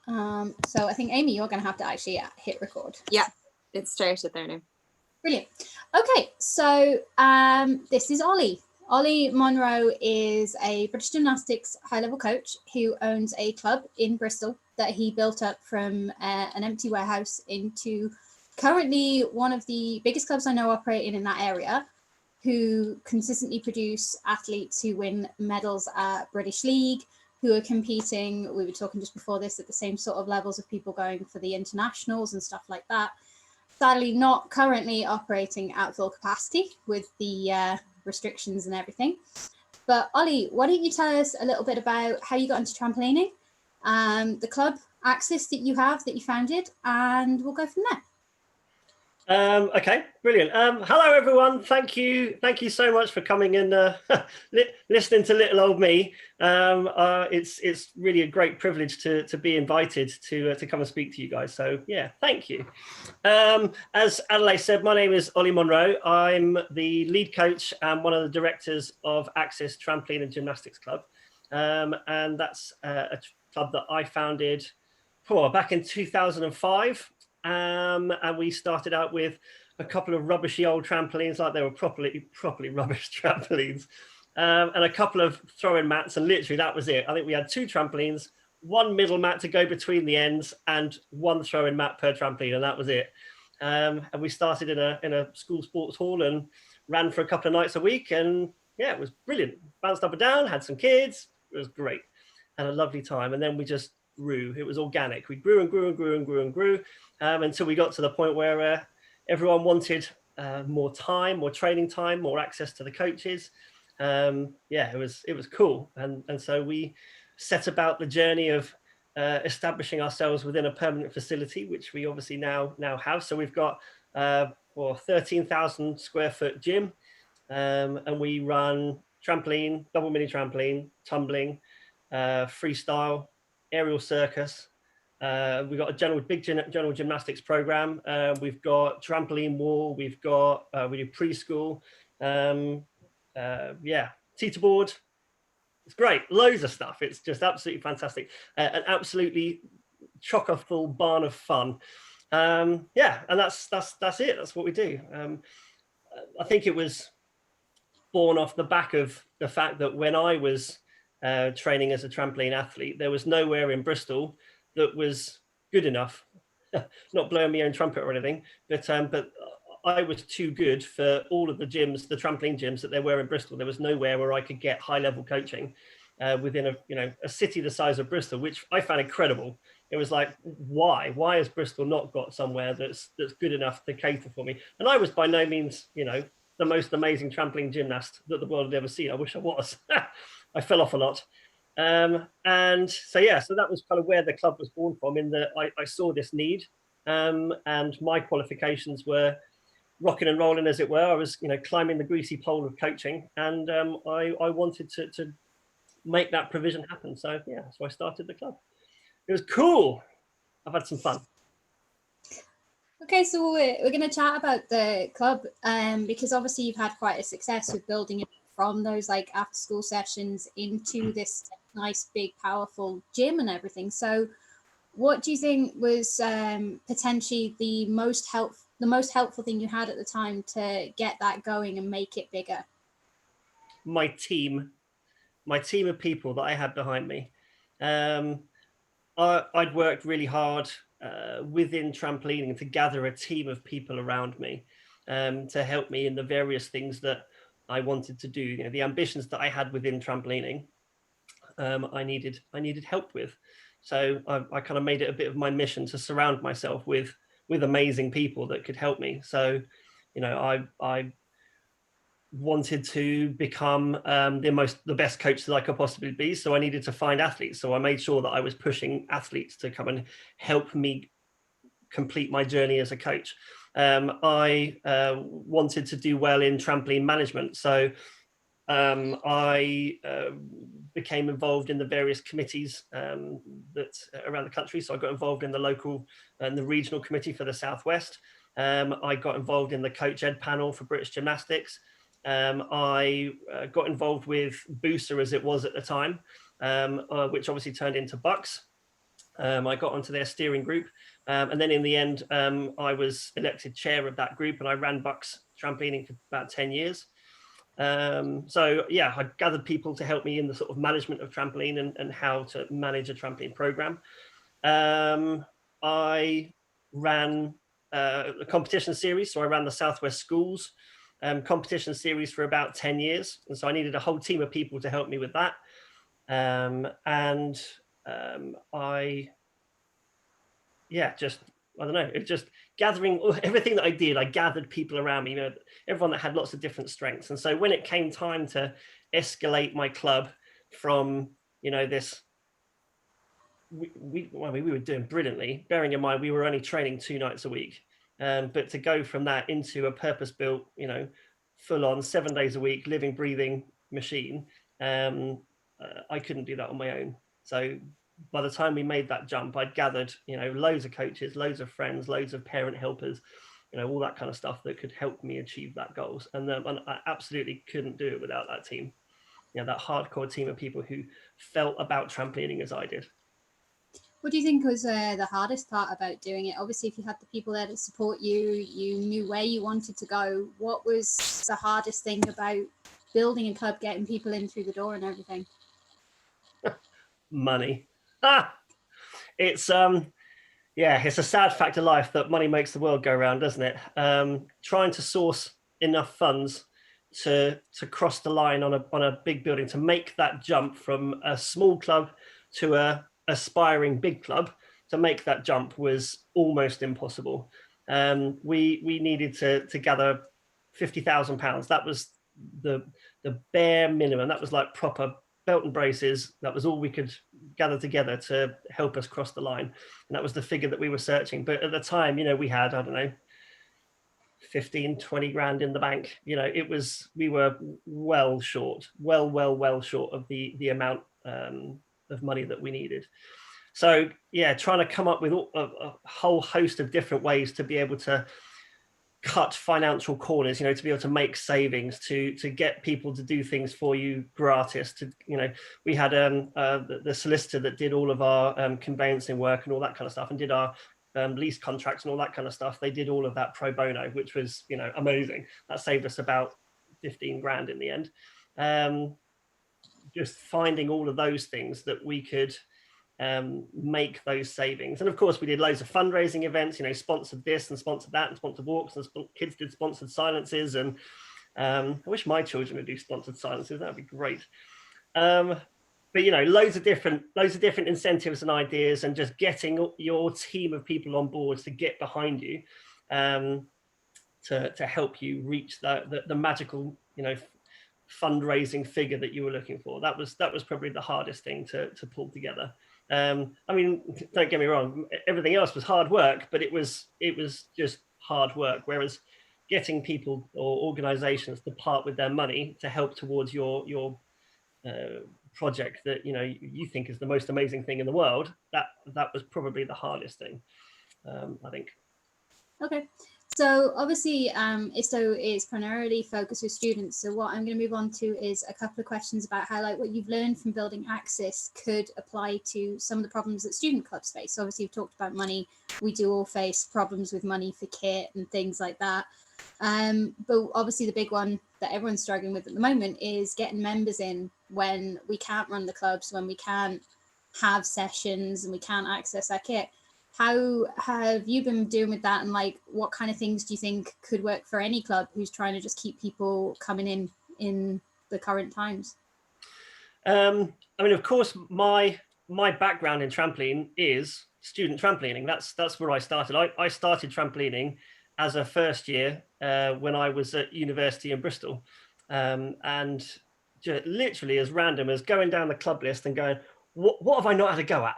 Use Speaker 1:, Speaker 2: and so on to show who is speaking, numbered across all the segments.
Speaker 1: So I think, Amy, you're going to have to actually hit record.
Speaker 2: Yeah, it started there now.
Speaker 1: Brilliant. Okay, so this is Ollie. Ollie Monro is a British gymnastics high-level coach who owns a club in Bristol that he built up from an empty warehouse into currently one of the biggest clubs I know operating in that area, who consistently produce athletes who win medals at British League, who are competing, we were talking just before this, at the same sort of levels of people going for the internationals and stuff like that. Sadly, not currently operating at full capacity with the restrictions and everything. But Ollie, why don't you tell us a little bit about how you got into trampolining, the club Axis that you have, that you founded, and we'll go from there.
Speaker 3: Okay, brilliant. Hello everyone. Thank you so much for coming and listening to little old me. It's really a great privilege to be invited to come and speak to you guys. So yeah, thank you. As Adelaide said, my name is Ollie Monro. I'm the lead coach and one of the directors of Axis Trampoline and Gymnastics Club, and that's a club that I founded back in 2005. And we started out with a couple of rubbishy old trampolines, like they were properly rubbish trampolines, and a couple of throwing mats, and literally that was it. I think we had 2 trampolines, 1 middle mat to go between the ends, and 1 throwing mat per trampoline, and that was it. And we started in a school sports hall and ran for a couple of nights a week, and yeah, it was brilliant. Bounced up and down, had some kids, it was great, had a lovely time, and then we just grew. It was organic. We grew and grew and grew and grew and grew until we got to the point where everyone wanted more time, more training time, more access to the coaches. Yeah, it was cool. And so we set about the journey of establishing ourselves within a permanent facility, which we obviously now have. So we've got 13,000 square foot gym, and we run trampoline, double mini trampoline, tumbling, freestyle, aerial circus. We've got a big general gymnastics program. We've got trampoline wall. We've got we do preschool. Yeah, teeterboard. It's great. Loads of stuff. It's just absolutely fantastic. An absolutely chock-a-full barn of fun. Yeah, and that's it. That's what we do. I think it was born off the back of the fact that when I was training as a trampoline athlete, there was nowhere in Bristol that was good enough. Not blowing my own trumpet or anything, but I was too good for all of the gyms, the trampoline gyms that there were in Bristol. There was nowhere where I could get high-level coaching within a city the size of Bristol, which I found incredible. It was like, why has Bristol not got somewhere that's good enough to cater for me? And I was by no means, the most amazing trampoline gymnast that the world had ever seen. I wish I was. I fell off a lot. And so, yeah, so that was kind of where the club was born from, in that I saw this need, and my qualifications were rocking and rolling, as it were. I was, climbing the greasy pole of coaching, and I wanted to make that provision happen. So, yeah, so I started the club. It was cool. I've had some fun.
Speaker 1: Okay, so we're going to chat about the club, because obviously you've had quite a success with building it from those like after school sessions into this nice, big, powerful gym and everything. So what do you think was potentially the most helpful thing you had at the time to get that going and make it bigger?
Speaker 3: My team of people that I had behind me. I'd worked really hard within trampolining to gather a team of people around me to help me in the various things that I wanted to do. The ambitions that I had within trampolining, I needed help with. So I kind of made it a bit of my mission to surround myself with amazing people that could help me. So, I wanted to become the best coach that I could possibly be. So I needed to find athletes. So I made sure that I was pushing athletes to come and help me complete my journey as a coach. I wanted to do well in trampoline management. So I became involved in the various committees that around the country. So I got involved in the local and the regional committee for the Southwest. I got involved in the Coach Ed panel for British Gymnastics. I got involved with BUSA, as it was at the time, which obviously turned into Bucks. I got onto their steering group, and then in the end, I was elected chair of that group, and I ran Bucks trampolining for about 10 years. So yeah, I gathered people to help me in the sort of management of trampoline and how to manage a trampoline program. I ran a competition series, so I ran the Southwest Schools competition series for about 10 years, and so I needed a whole team of people to help me with that. I don't know, it's just gathering everything that I did. I gathered people around me, you know, everyone that had lots of different strengths. And so when it came time to escalate my club from, you know, this, we were doing brilliantly, bearing in mind we were only training 2 nights a week, but to go from that into a purpose-built, you know, full-on 7 days a week, living, breathing machine, I couldn't do that on my own. So by the time we made that jump, I'd gathered, you know, loads of coaches, loads of friends, loads of parent helpers, you know, all that kind of stuff that could help me achieve that goals. And I absolutely couldn't do it without that team. You know, that hardcore team of people who felt about trampolining as I did.
Speaker 1: What do you think was the hardest part about doing it? Obviously, if you had the people there to support you, you knew where you wanted to go. What was the hardest thing about building a club, getting people in through the door and everything?
Speaker 3: Money. It's it's a sad fact of life that money makes the world go round, doesn't it? Trying to source enough funds to cross the line on a big building, to make that jump from a small club to a aspiring big club, to make that jump was almost impossible. We needed to gather £50,000. That was the bare minimum. That was like proper belt and braces. That was all we could gather together to help us cross the line, and that was the figure that we were searching. But at the time, you know, we had, I don't know, 15-20 grand in the bank. You know, we were well short, well short of the amount of money that we needed. So yeah, trying to come up with a whole host of different ways to be able to cut financial corners, you know, to be able to make savings, to get people to do things for you gratis. To, you know, we had the solicitor that did all of our conveyancing work and all that kind of stuff, and did our lease contracts and all that kind of stuff. They did all of that pro bono, which was, you know, amazing. That saved us about 15 grand in the end. Just finding all of those things that we could make those savings. And of course, we did loads of fundraising events, you know, sponsored this and sponsored that and sponsored walks, and kids did sponsored silences. And I wish my children would do sponsored silences. That'd be great. But you know, loads of different incentives and ideas, and just getting your team of people on board to get behind you, to help you reach the magical, you know, fundraising figure that you were looking for. That was probably the hardest thing to pull together. I mean, don't get me wrong, everything else was hard work, but it was just hard work. Whereas getting people or organizations to part with their money to help towards your project that, you know, you think is the most amazing thing in the world, that was probably the hardest thing, I think.
Speaker 1: Okay. So obviously, ISTO is primarily focused with students. So what I'm going to move on to is a couple of questions about how, like, what you've learned from building Axis could apply to some of the problems that student clubs face. So obviously, you've talked about money. We do all face problems with money for kit and things like that. But obviously, the big one that everyone's struggling with at the moment is getting members in when we can't run the clubs, when we can't have sessions and we can't access our kit. How have you been doing with that, and like what kind of things do you think could work for any club who's trying to just keep people coming in the current times?
Speaker 3: I mean, of course, my background in trampoline is student trampolining. That's where I started. I started trampolining as a first year when I was at university in Bristol, and just literally as random as going down the club list and going, what have I not had a go at?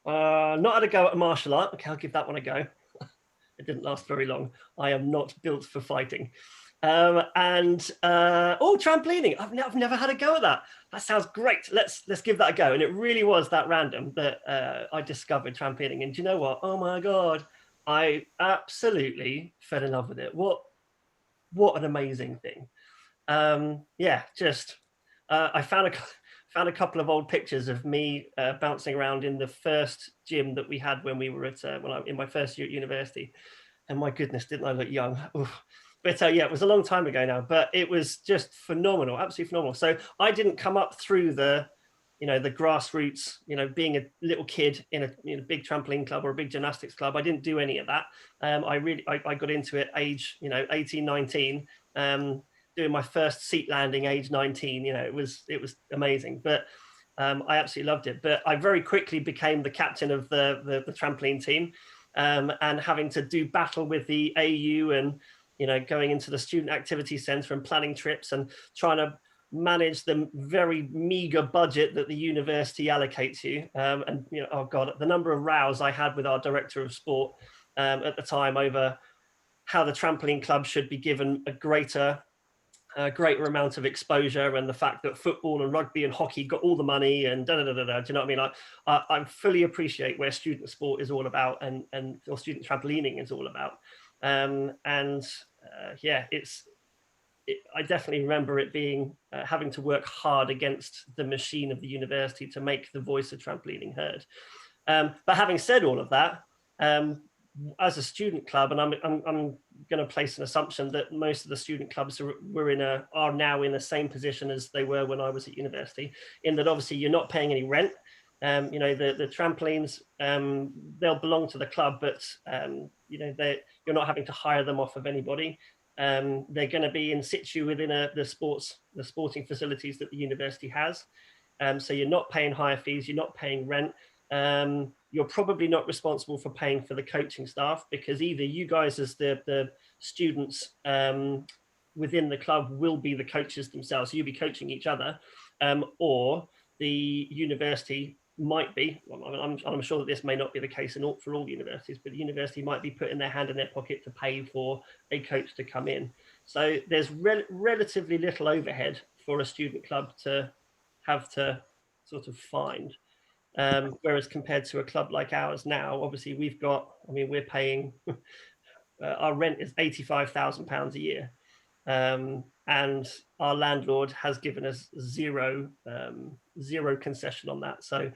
Speaker 3: Not had a go at martial art. Okay, I'll give that one a go. It didn't last very long. I am not built for fighting. Trampolining. I've never had a go at that. That sounds great. Let's give that a go. And it really was that random that I discovered trampolining. And do you know what? Oh my God, I absolutely fell in love with it. What an amazing thing. I found a couple of old pictures of me bouncing around in the first gym that we had when we were at in my first year at university. And my goodness, didn't I look young? Oof. But yeah, it was a long time ago now, but it was just phenomenal, absolutely phenomenal. So I didn't come up through the, the grassroots, being a little kid in a big trampoline club or a big gymnastics club. I didn't do any of that. I got into it age, 18, 19, doing my first seat landing age 19. It was amazing, but I absolutely loved it. But I very quickly became the captain of the trampoline team, and having to do battle with the AU and, going into the student activity centre and planning trips and trying to manage the very meager budget that the university allocates you. And, oh God, the number of rows I had with our director of sport at the time over how the trampoline club should be given a greater amount of exposure, and the fact that football and rugby and hockey got all the money and da da da da. Do you know what I mean? I fully appreciate where student sport is all about and or student trampolining is all about. Yeah, I definitely remember it being having to work hard against the machine of the university to make the voice of trampolining heard. But having said all of that, as a student club, and I'm going to place an assumption that most of the student clubs are now in the same position as they were when I was at university, in that obviously you're not paying any rent. The trampolines, they'll belong to the club, but you're not having to hire them off of anybody. They're going to be in situ within the sporting facilities that the university has. So you're not paying hire fees, you're not paying rent. You're probably not responsible for paying for the coaching staff, because either you guys as the students within the club will be the coaches themselves, so you'll be coaching each other, or the university might be, I'm sure that this may not be the case for all universities, but the university might be putting their hand in their pocket to pay for a coach to come in. So there's relatively little overhead for a student club to have to sort of find. Whereas compared to a club like ours now, obviously we're paying, our rent is £85,000 a year. And our landlord has given us zero concession on that. So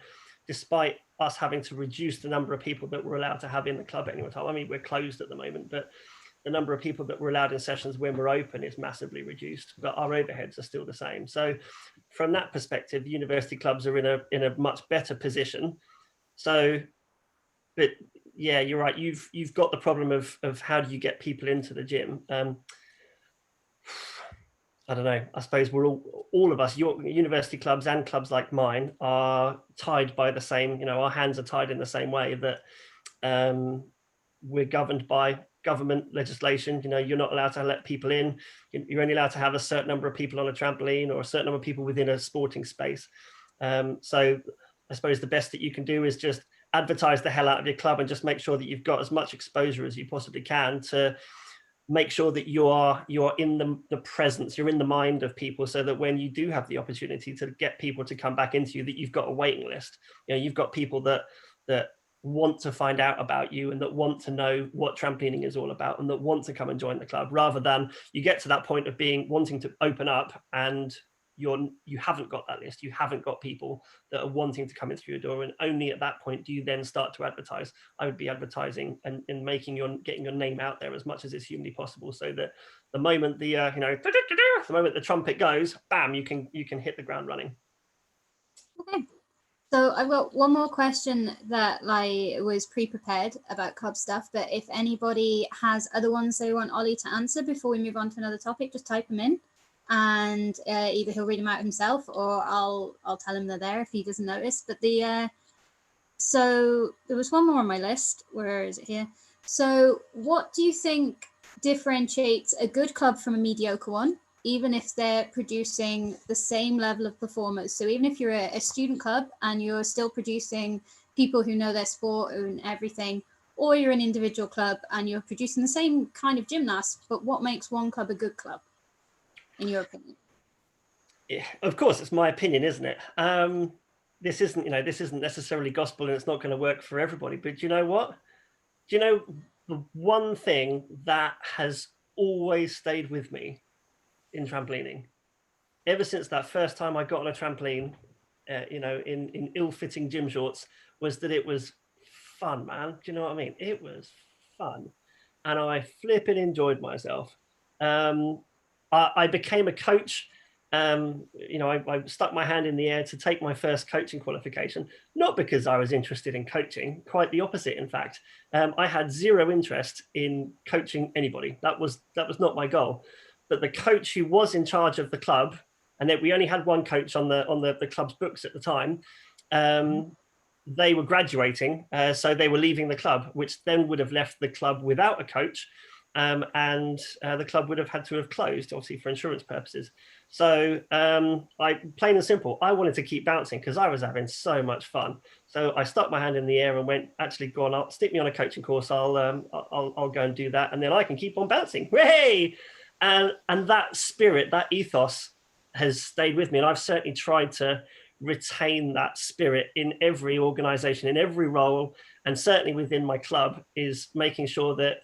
Speaker 3: despite us having to reduce the number of people that we're allowed to have in the club at any one time, we're closed at the moment, but the number of people that we're allowed in sessions when we're open is massively reduced, but our overheads are still the same. So from that perspective, university clubs are in a much better position. So, but yeah, you're right. You've got the problem of how do you get people into the gym? I don't know. I suppose we're all of us, your university clubs and clubs like mine, are tied by the same. Our hands are tied in the same way that we're governed by government legislation. You're not allowed to let people in. You're only allowed to have a certain number of people on a trampoline or a certain number of people within a sporting space. So I suppose the best that you can do is just advertise the hell out of your club and just make sure that you've got as much exposure as you possibly can to make sure that you are in the presence, you're in the mind of people, so that when you do have the opportunity to get people to come back into you, that you've got a waiting list. You've got people that want to find out about you and that want to know what trampolining is all about and that want to come and join the club, rather than you get to that point of wanting to open up and you haven't got that list, you haven't got people that are wanting to come in through your door, and only at that point do you then start to advertise. I would be advertising and getting your name out there as much as is humanly possible, so that the moment the moment the trumpet goes, bam, you can hit the ground running.
Speaker 1: Okay. So I've got one more question that was pre-prepared about club stuff, but if anybody has other ones they want Ollie to answer before we move on to another topic, just type them in, and either he'll read them out himself or I'll tell him they're there if he doesn't notice. But so there was one more on my list. Where is it here? So what do you think differentiates a good club from a mediocre one, even if they're producing the same level of performers? So even if you're a student club and you're still producing people who know their sport and everything, or you're an individual club and you're producing the same kind of gymnast, but what makes one club a good club, in your opinion?
Speaker 3: Yeah, of course, it's my opinion, isn't it? This isn't necessarily gospel, and it's not going to work for everybody. But do you know what? Do you know the one thing that has always stayed with me in trampolining, ever since that first time I got on a trampoline in ill-fitting gym shorts, was that it was fun, man. Do you know what I mean? It was fun, and I flipping enjoyed myself. I became a coach. I stuck my hand in the air to take my first coaching qualification, not because I was interested in coaching, quite the opposite, in fact. I had zero interest in coaching anybody. That was not my goal. But the coach who was in charge of the club, and that we only had one coach on the club's books at the time, they were graduating, so they were leaving the club, which then would have left the club without a coach. And the club would have had to have closed, obviously, for insurance purposes. So plain and simple, I wanted to keep bouncing because I was having so much fun. So I stuck my hand in the air and went, actually, go on, I'll stick me on a coaching course. I'll go and do that, and then I can keep on bouncing. Hey! And that spirit, that ethos, has stayed with me, and I've certainly tried to retain that spirit in every organization, in every role, and certainly within my club, is making sure that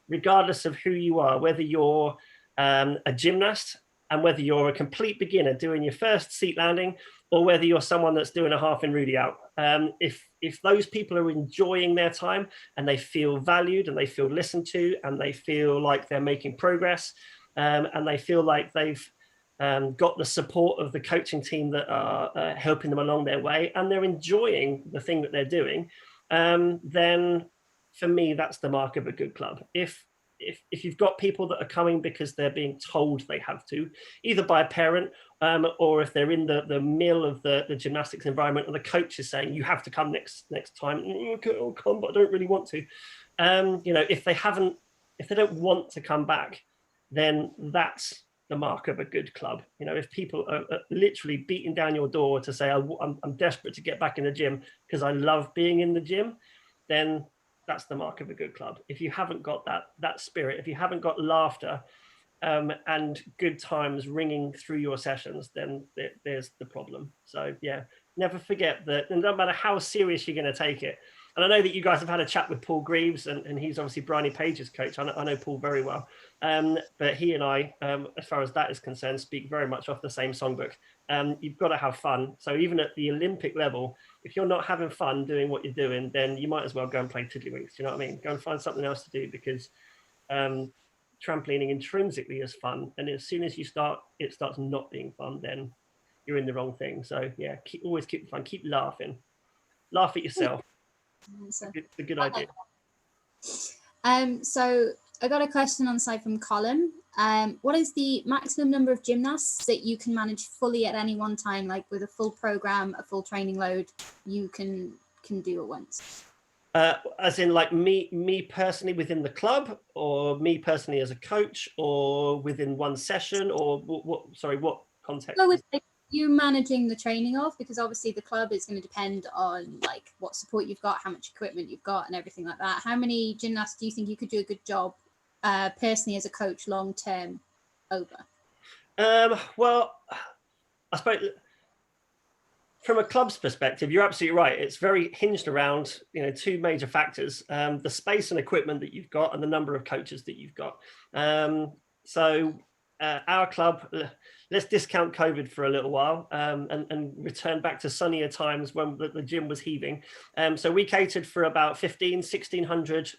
Speaker 3: regardless of who you are, whether you're a gymnast and whether you're a complete beginner doing your first seat landing, or whether you're someone that's doing a half in Rudy out, if those people are enjoying their time and they feel valued and they feel listened to and they feel like they're making progress, and they feel like they've got the support of the coaching team that are helping them along their way, and they're enjoying the thing that they're doing, then for me, that's the mark of a good club. If you've got people that are coming because they're being told they have to, either by a parent, or if they're in the mill of the gymnastics environment, and the coach is saying you have to come next time, okay, I'll come, but I don't really want to. If they don't want to come back, then that's the mark of a good club. If people are literally beating down your door to say, I'm desperate to get back in the gym because I love being in the gym, then that's the mark of a good club. If you haven't got that spirit, if you haven't got laughter and good times ringing through your sessions, then there's the problem. So yeah, never forget that, and no matter how serious you're going to take it. And I know that you guys have had a chat with Paul Greaves, and he's obviously Bryony Page's coach. I know Paul very well, but he and I, as far as that is concerned, speak very much off the same songbook. You've got to have fun. So even at the Olympic level, if you're not having fun doing what you're doing, then you might as well go and play tiddlywinks. You know what I mean? Go and find something else to do, because trampolining intrinsically is fun, and as soon as it starts not being fun, then you're in the wrong thing. So yeah, always keep fun, keep laughing, laugh at yourself. It's a good idea.
Speaker 1: So I got a question on the side from Colin. What is the maximum number of gymnasts that you can manage fully at any one time, like with a full program, a full training load, you can do at once?
Speaker 3: As in, like me personally within the club, or me personally as a coach, or within one session, or what? Sorry, what context?
Speaker 1: Go with you managing the training of, because obviously the club is going to depend on like what support you've got, how much equipment you've got, and everything like that. How many gymnasts do you think you could do a good job personally as a coach long term over?
Speaker 3: Well, I suppose from a club's perspective, you're absolutely right. It's very hinged around two major factors: the space and equipment that you've got, and the number of coaches that you've got. So our club, let's discount COVID for a little while, and return back to sunnier times when the gym was heaving. So we catered for about 1,600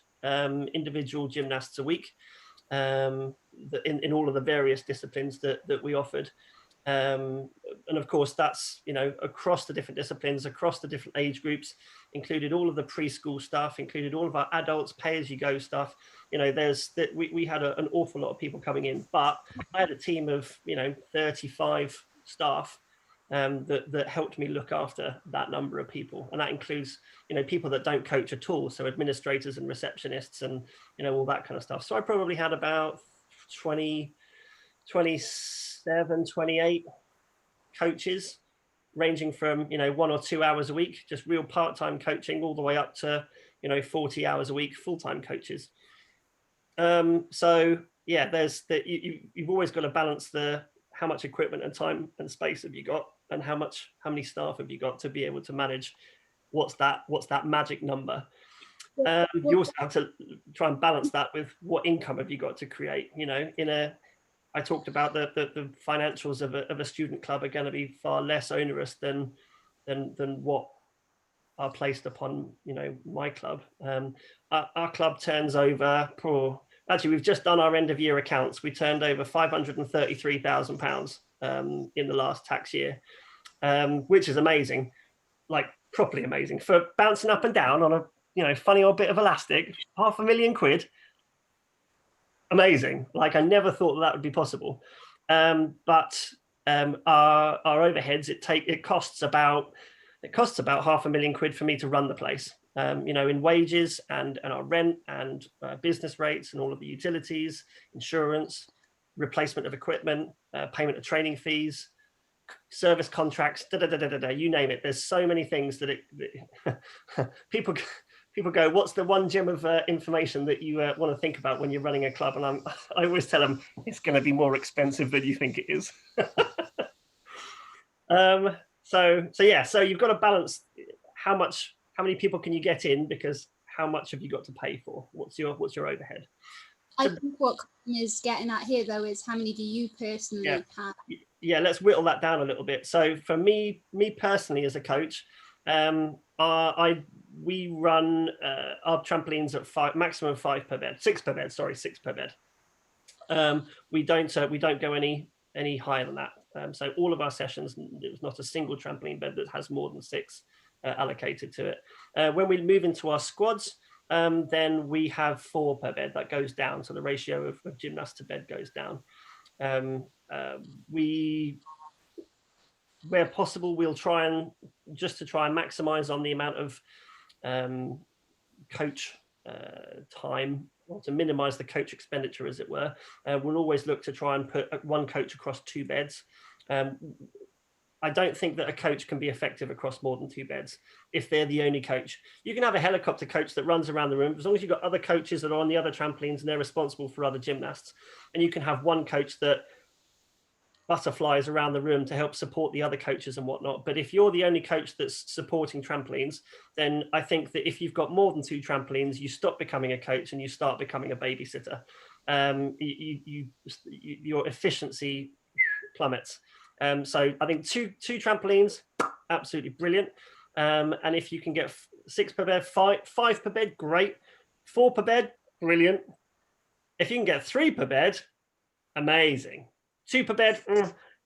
Speaker 3: individual gymnasts a week, in all of the various disciplines that we offered. And of course, that's across the different disciplines, across the different age groups, included all of the preschool stuff, included all of our adults pay-as-you-go stuff. We had an awful lot of people coming in, but I had a team of 35 staff that helped me look after that number of people, and that includes people that don't coach at all, so administrators and receptionists and all that kind of stuff. So I probably had about 27, 28 coaches, ranging from 1 or 2 hours a week, just real part-time coaching, all the way up to 40 hours a week full-time coaches. So yeah, there's that. You've always got to balance how much equipment and time and space have you got, and how many staff have you got to be able to manage what's that magic number. You also have to try and balance that with what income have you got to create. I talked about the financials of a student club are going to be far less onerous than than what are placed upon, you know, my club. Our club turns over, actually, we've just done our end of year accounts. We turned over £533,000 in the last tax year, which is amazing, like properly amazing for bouncing up and down on a, you know, funny old bit of elastic. £500,000, amazing. Like, I never thought that would be possible. But our overheads, it costs about £500,000 for me to run the place. You know, in wages and our rent and business rates and all of the utilities, insurance, replacement of equipment, payment of training fees, service contracts, you name it. There's so many things that people go, what's the one gem of information that you want to think about when you're running a club? And I always tell them it's going to be more expensive than you think it is. So you've got to balance how many people can you get in, because how much have you got to pay for? What's your overhead?
Speaker 1: I think what Colin is getting at here, though, is how many do you personally have?
Speaker 3: Yeah, let's whittle that down a little bit. So for me personally as a coach, we run our trampolines at maximum 5 per bed, 6 per bed. We don't go any higher than that. So all of our sessions, there's not a single trampoline bed that has more than 6 allocated to it. When we move into our squads, then we have 4 per bed. That goes down, so the ratio of gymnast to bed goes down. Where possible, we'll try and maximize on the amount of coach time, or to minimize the coach expenditure, as it were. We'll always look to try and put one coach across 2 beds. I don't think that a coach can be effective across more than 2 beds if they're the only coach. You can have a helicopter coach that runs around the room, as long as you've got other coaches that are on the other trampolines and they're responsible for other gymnasts. And you can have one coach that butterflies around the room to help support the other coaches and whatnot. But if you're the only coach that's supporting trampolines, then I think that if you've got more than 2 trampolines, you stop becoming a coach and you start becoming a babysitter. Your efficiency plummets. So I think two trampolines, absolutely brilliant. And if you can get 6 per bed, 5 per bed, great. 4 per bed, brilliant. If you can get 3 per bed, amazing. 2 per bed,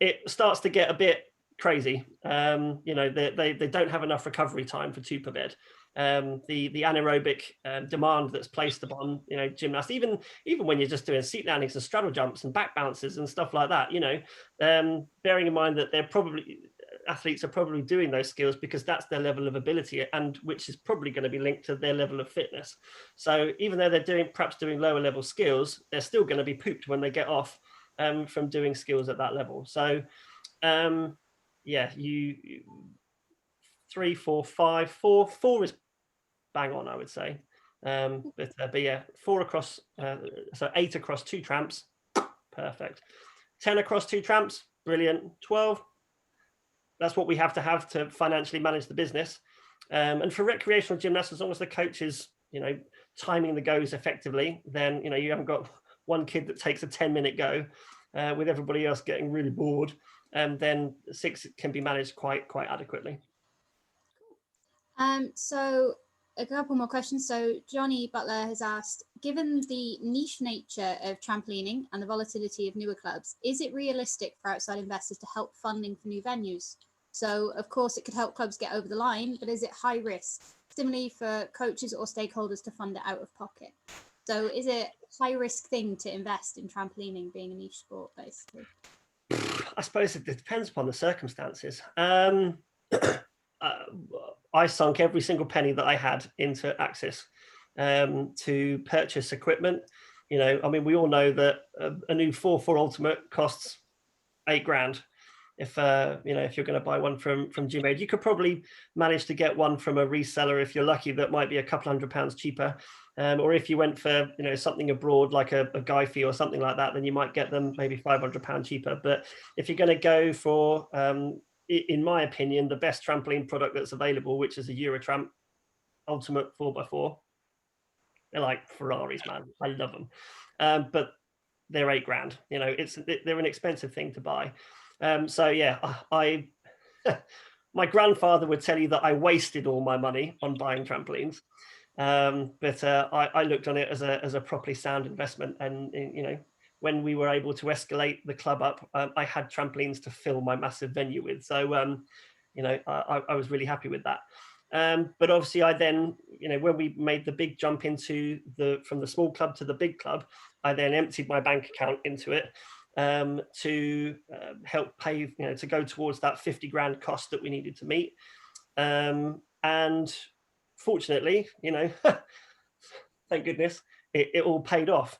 Speaker 3: it starts to get a bit crazy. You know, they don't have enough recovery time for 2 per bed. The anaerobic demand that's placed upon, you know, gymnasts, even when you're just doing seat landings and straddle jumps and back bounces and stuff like that, you know, bearing in mind that athletes are probably doing those skills because that's their level of ability, and which is probably going to be linked to their level of fitness. So even though they're perhaps doing lower level skills, they're still going to be pooped when they get off from doing skills at that level. So yeah, you 3, 4, 5, 4 is bang on, I would say. But yeah, 4 across, so 8 across 2 tramps, perfect. 10 across 2 tramps, brilliant. 12, that's what we have to financially manage the business. And for recreational gymnasts, as long as the coach is, you know, timing the goes effectively, then, you know, you haven't got one kid that takes a 10-minute go with everybody else getting really bored, and then 6 can be managed quite adequately.
Speaker 1: So a couple more questions. So Johnny Butler has asked, given the niche nature of trampolining and the volatility of newer clubs, is it realistic for outside investors to help funding for new venues? So of course it could help clubs get over the line, but is it high risk? Similarly for coaches or stakeholders to fund it out of pocket. So is it a high risk thing to invest in trampolining, being a niche sport, basically?
Speaker 3: I suppose it depends upon the circumstances. I sunk every single penny that I had into Axis to purchase equipment. You know, I mean, we all know that a new 4-4 Ultimate costs £8,000. If you know, if you're going to buy one from Gmade, you could probably manage to get one from a reseller if you're lucky. That might be a couple £100 cheaper. Or if you went for, you know, something abroad like a Guy fee or something like that, then you might get them maybe £500 cheaper. But if you're going to go for in my opinion, the best trampoline product that's available, which is a Eurotramp Ultimate 4x4. They're like Ferraris, man. I love them. But they're £8,000. You know, they're an expensive thing to buy. So yeah, my grandfather would tell you that I wasted all my money on buying trampolines. But I looked on it as a properly sound investment. And, you know, when we were able to escalate the club up, I had trampolines to fill my massive venue with. So, you know, I was really happy with that. But obviously I then, you know, when we made the big jump into from the small club to the big club, I then emptied my bank account into it to help pay, you know, to go towards that 50 grand cost that we needed to meet. And fortunately, you know, thank goodness, it all paid off.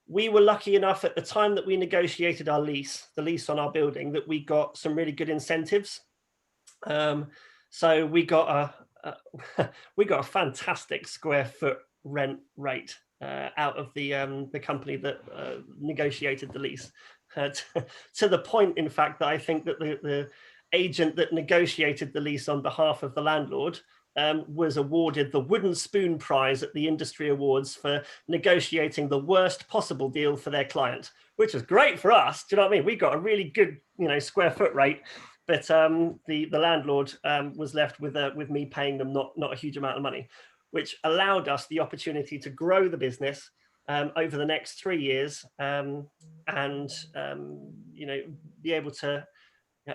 Speaker 3: We were lucky enough at the time that we negotiated our lease, the lease on our building, that we got some really good incentives. So we got a fantastic square foot rent rate out of the company that negotiated the lease, to the point, in fact, that I think that the agent that negotiated the lease on behalf of the landlord was awarded the Wooden Spoon Prize at the Industry Awards for negotiating the worst possible deal for their client, which was great for us. Do you know what I mean? We got a really good, you know, square foot rate. But the landlord was left with me paying them not a huge amount of money, which allowed us the opportunity to grow the business over the next 3 years, and you know, be able to.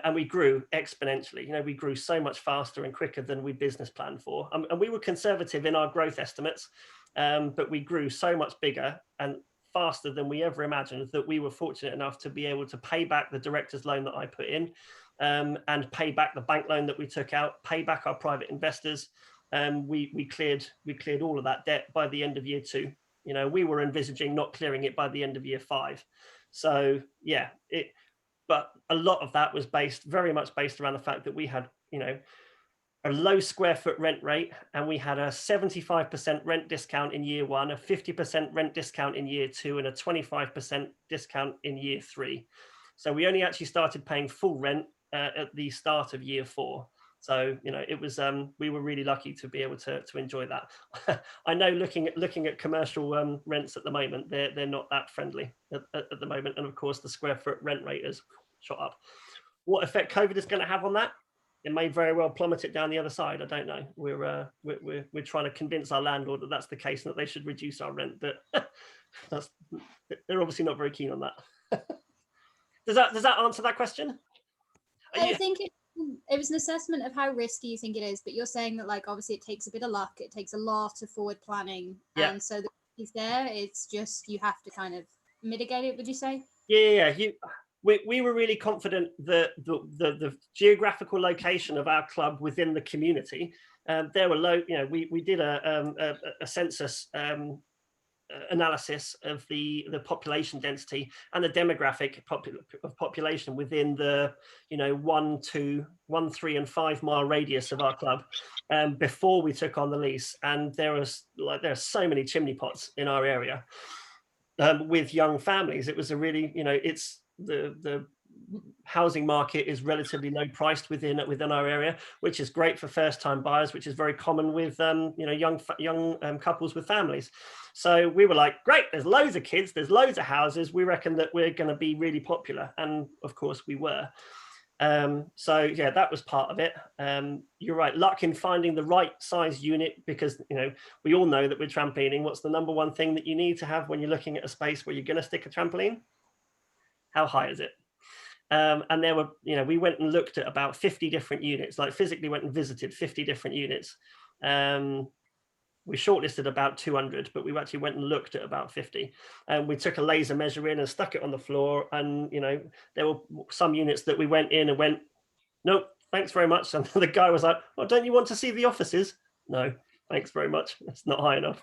Speaker 3: And we grew exponentially. You know, we grew so much faster and quicker than we business planned for, and we were conservative in our growth estimates, but we grew so much bigger and faster than we ever imagined, that we were fortunate enough to be able to pay back the director's loan that I put in, and pay back the bank loan that we took out, pay back our private investors. We cleared all of that debt by the end of year 2. You know, we were envisaging not clearing it by the end of year 5. So yeah, but a lot of that was very much based around the fact that we had, you know, a low square foot rent rate, and we had a 75% rent discount in year 1, a 50% rent discount in year 2, and a 25% discount in year 3. So we only actually started paying full rent at the start of year 4. So, you know, it was we were really lucky to be able to enjoy that. I know looking at commercial rents at the moment, they're not that friendly at the moment, and of course the square foot rent rate has shot up. What effect COVID is going to have on that? It may very well plummet it down the other side. I don't know. We're trying to convince our landlord that that's the case and that they should reduce our rent, but they're obviously not very keen on that. Does that answer that question?
Speaker 1: I think it was an assessment of how risky you think it is, but you're saying that, like, obviously it takes a bit of luck, it takes a lot of forward planning, and so the risk is there. It's just you have to kind of mitigate it. Would you say? Yeah.
Speaker 3: We were really confident that the geographical location of our club within the community, there were low. You know, we did a census analysis of the population density and the demographic of population within the, you know, 1, 2, 1, 3, and 5 mile radius of our club before we took on the lease, and there are so many chimney pots in our area with young families. It was a really, you know, it's the housing market is relatively low priced within our area, which is great for first time buyers, which is very common with you know, young couples with families. So we were like, great, there's loads of kids, there's loads of houses, we reckon that we're going to be really popular, and of course we were. So yeah, that was part of it. You're right, luck in finding the right size unit, because, you know, we all know that with trampolining, what's the number one thing that you need to have when you're looking at a space where you're going to stick a trampoline? How high is it? And there were, you know, we went and looked at about 50 different units, like physically went and visited 50 different units. We shortlisted about 200, but we actually went and looked at about 50. And we took a laser measure in and stuck it on the floor. And, you know, there were some units that we went in and went, nope, thanks very much. And the guy was like, well, don't you want to see the offices? No, thanks very much. It's not high enough.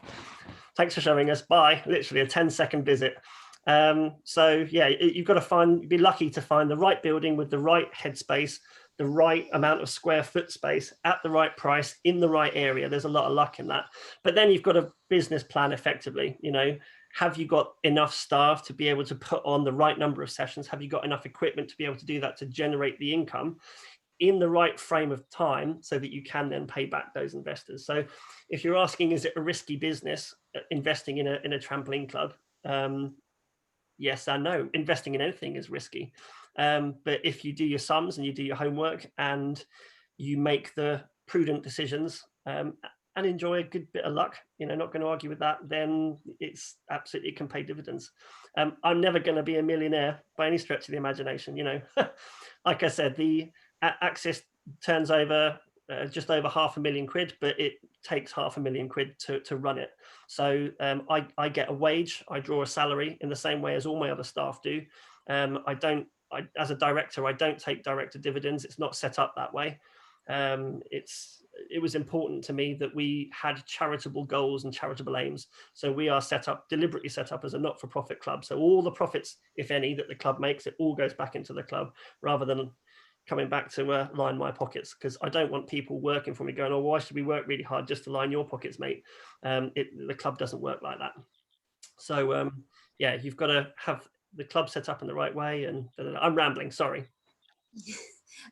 Speaker 3: Thanks for showing us. Bye. Literally a 10-second visit. So yeah, you've got to be lucky to find the right building with the right headspace, the right amount of square foot space at the right price in the right area. There's a lot of luck in that. But then you've got to business plan effectively. You know, have you got enough staff to be able to put on the right number of sessions? Have you got enough equipment to be able to do that, to generate the income in the right frame of time, so that you can then pay back those investors? So if you're asking, is it a risky business investing in a trampoline club? Yes and no. Investing in anything is risky. But if you do your sums and you do your homework and you make the prudent decisions, and enjoy a good bit of luck, not going to argue with that, then it's absolutely can pay dividends. I'm never going to be a millionaire by any stretch of the imagination. Like I said, the Axis turns over just over £500,000, but it takes £500,000 to run it. So I get a wage, I draw a salary in the same way as all my other staff do. As a director, I don't take director dividends. It's not set up that way. It was important to me that we had charitable goals and charitable aims. So we are deliberately set up as a not-for-profit club. So all the profits, if any, that the club makes, it all goes back into the club rather than coming back to line my pockets, because I don't want people working for me going, oh, why should we work really hard just to line your pockets, mate? The club doesn't work like that. So yeah, you've got to have the club set up in the right way. And I'm rambling, sorry.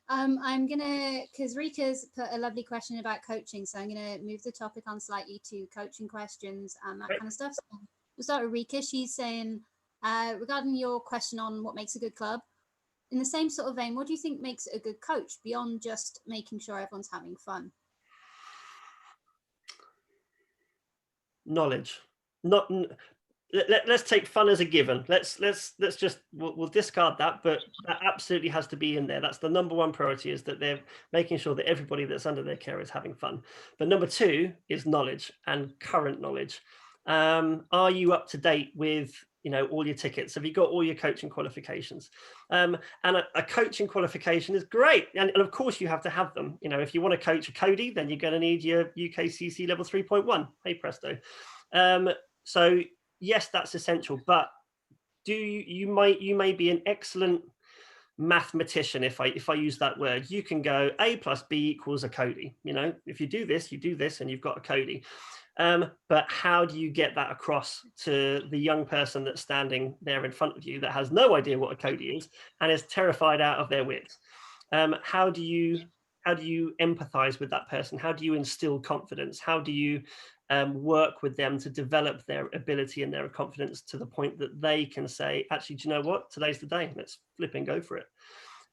Speaker 1: I'm gonna, because Rika's put a lovely question about coaching, so I'm gonna move the topic on slightly to coaching questions and that kind of stuff. So we'll start with Rika. She's saying, regarding your question on what makes a good club, in the same sort of vein, what do you think makes a good coach beyond just making sure everyone's having fun?
Speaker 3: Knowledge. Let's take fun as a given. We'll discard that, but that absolutely has to be in there. That's the number one priority, is that they're making sure that everybody that's under their care is having fun. But number two is knowledge, and current knowledge. Are you up to date with all your tickets? Have you got all your coaching qualifications? And a coaching qualification is great, and of course you have to have them. If you want to coach a Cody, then you're going to need your UKCC level 3.1. Hey presto. So yes, that's essential, but you may be an excellent mathematician. If I use that word, you can go A plus B equals a Cody. If you do this, and you've got a Cody. But how do you get that across to the young person that's standing there in front of you that has no idea what a Cody is and is terrified out of their wits? How do you empathize with that person? How do you instill confidence? How do you work with them to develop their ability and their confidence to the point that they can say, actually, do you know what? Today's the day. Let's flip and go for it.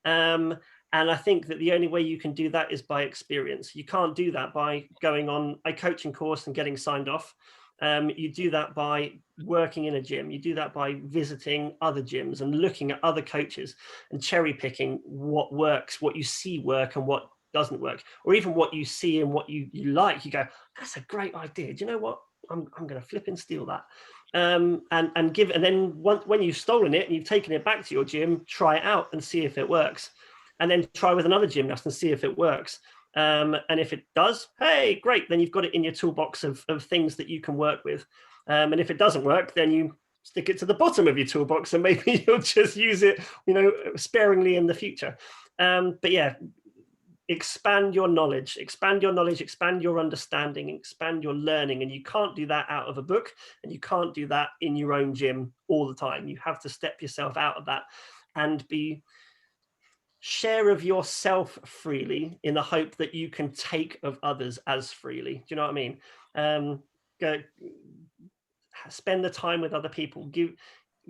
Speaker 3: And I think that the only way you can do that is by experience. You can't do that by going on a coaching course and getting signed off. You do that by working in a gym. You do that by visiting other gyms and looking at other coaches and cherry picking what works, what you see work and what doesn't work, or even what you see and what you like. You go, that's a great idea. Do you know what? I'm going to flip and steal that. And then when you've stolen it and you've taken it back to your gym, try it out and see if it works. And then try with another gymnast and see if it works. And if it does, hey, great. Then you've got it in your toolbox of things that you can work with. And if it doesn't work, then you stick it to the bottom of your toolbox and maybe you'll just use it, sparingly in the future. But yeah, expand your knowledge, expand your understanding, expand your learning. And you can't do that out of a book, and you can't do that in your own gym all the time. You have to step yourself out of that and share of yourself freely in the hope that you can take of others as freely. Do you know what I mean? Go spend the time with other people,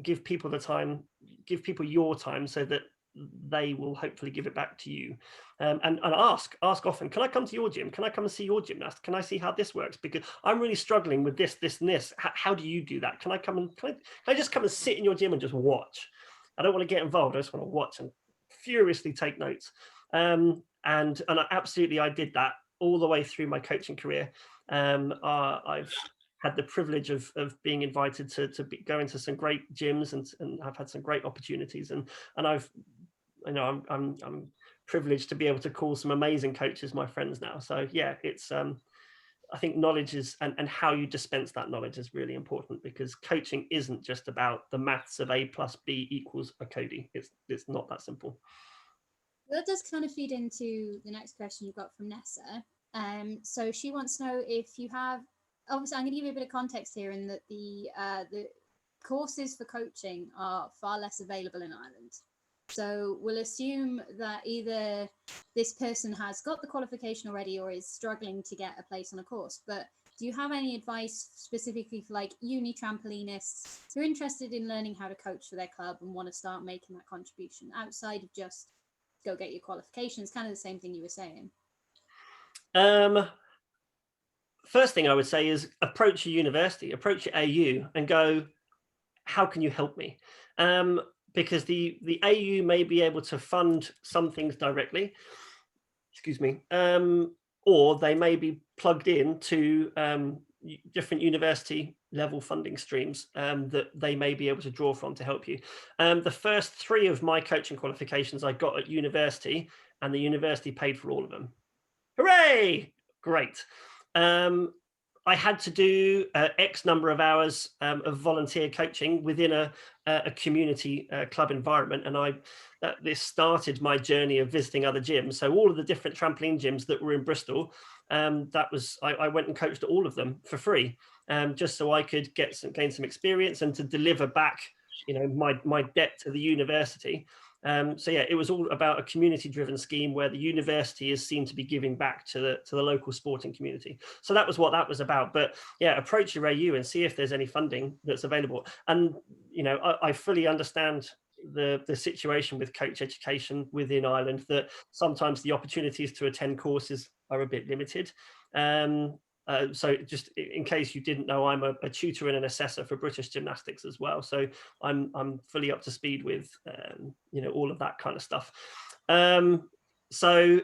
Speaker 3: give people the time, give people your time so that they will hopefully give it back to you. And ask often, can I come to your gym? Can I come and see your gymnast? Can I see how this works? Because I'm really struggling with this and this. How do you do that? Can I just come and sit in your gym and just watch? I don't want to get involved. I just want to watch and furiously take notes. And I did that all the way through my coaching career. I've had the privilege of being invited to go into some great gyms, and I've had some great opportunities, and I'm privileged to be able to call some amazing coaches my friends now. So yeah, it's I think knowledge is and how you dispense that knowledge is really important, because coaching isn't just about the maths of A plus B equals a Cody. It's not that simple.
Speaker 1: That does kind of feed into the next question you got from Nessa. So she wants to know if you have, obviously I'm going to give you a bit of context here in that the courses for coaching are far less available in Ireland. So we'll assume that either this person has got the qualification already or is struggling to get a place on a course. But Do you have any advice specifically for like uni trampolinists who are interested in learning how to coach for their club and want to start making that contribution outside of just go get your qualifications? Kind of the same thing you were saying.
Speaker 3: First thing I would say is approach your university, approach your AU and go, how can you help me? Because the AU may be able to fund some things directly, excuse me, or they may be plugged in to different university level funding streams that they may be able to draw from to help you. The first 3 of my coaching qualifications I got at university, and the university paid for all of them. Hooray! Great. I had to do X number of hours of volunteer coaching within a community club environment, and this started my journey of visiting other gyms. So all of the different trampoline gyms that were in Bristol, I went and coached at all of them for free, just so I could gain some experience and to deliver back, my debt to the university. So yeah, it was all about a community-driven scheme where the university is seen to be giving back to the local sporting community. So that was what that was about. But yeah, approach your AU and see if there's any funding that's available. And I fully understand the situation with coach education within Ireland, that sometimes the opportunities to attend courses are a bit limited. So just in case you didn't know, I'm a tutor and an assessor for British gymnastics as well. So I'm fully up to speed with all of that kind of stuff. So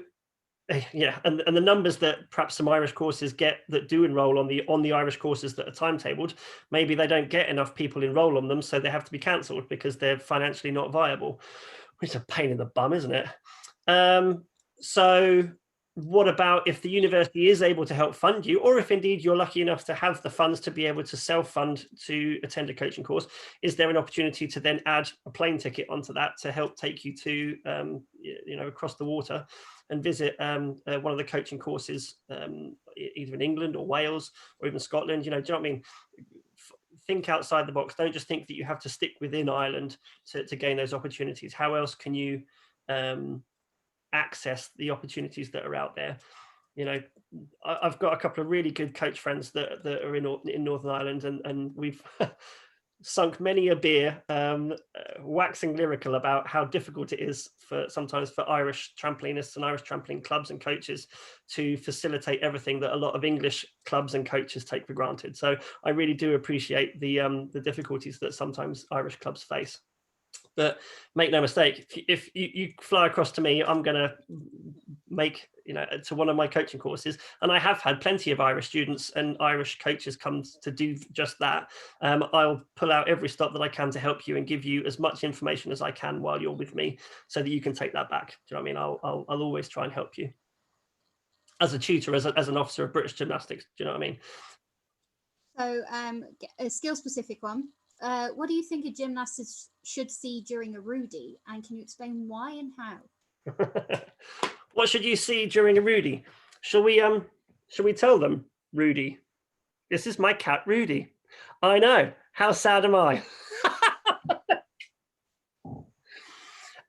Speaker 3: yeah, and the numbers that perhaps some Irish courses get that do enroll on the Irish courses that are timetabled, maybe they don't get enough people enroll on them, so they have to be cancelled because they're financially not viable, which is a pain in the bum, isn't it? So what about if the university is able to help fund you, or if indeed you're lucky enough to have the funds to be able to self-fund to attend a coaching course? Is there an opportunity to then add a plane ticket onto that to help take you to across the water and visit one of the coaching courses, either in England or Wales or even Scotland? Do you know what I mean? Think outside the box. Don't just think that you have to stick within Ireland to gain those opportunities. How else can you access the opportunities that are out there? I've got a couple of really good coach friends that are in Northern Ireland, and we've sunk many a beer waxing lyrical about how difficult it is sometimes for Irish trampolinists and Irish trampoline clubs and coaches to facilitate everything that a lot of English clubs and coaches take for granted. So I really do appreciate the difficulties that sometimes Irish clubs face. But make no mistake, if you fly across to me, I'm going to make, to one of my coaching courses. And I have had plenty of Irish students and Irish coaches come to do just that. I'll pull out every stop that I can to help you and give you as much information as I can while you're with me, so that you can take that back. Do you know what I mean? I'll always try and help you as a tutor, as an officer of British gymnastics. Do you know what I mean?
Speaker 1: So a skill specific one. What do you think a gymnast should see during a Rudy, and can you explain why and how?
Speaker 3: What should you see during a Rudy? Shall we tell them, Rudy? This is my cat, Rudy. I know. How sad am I?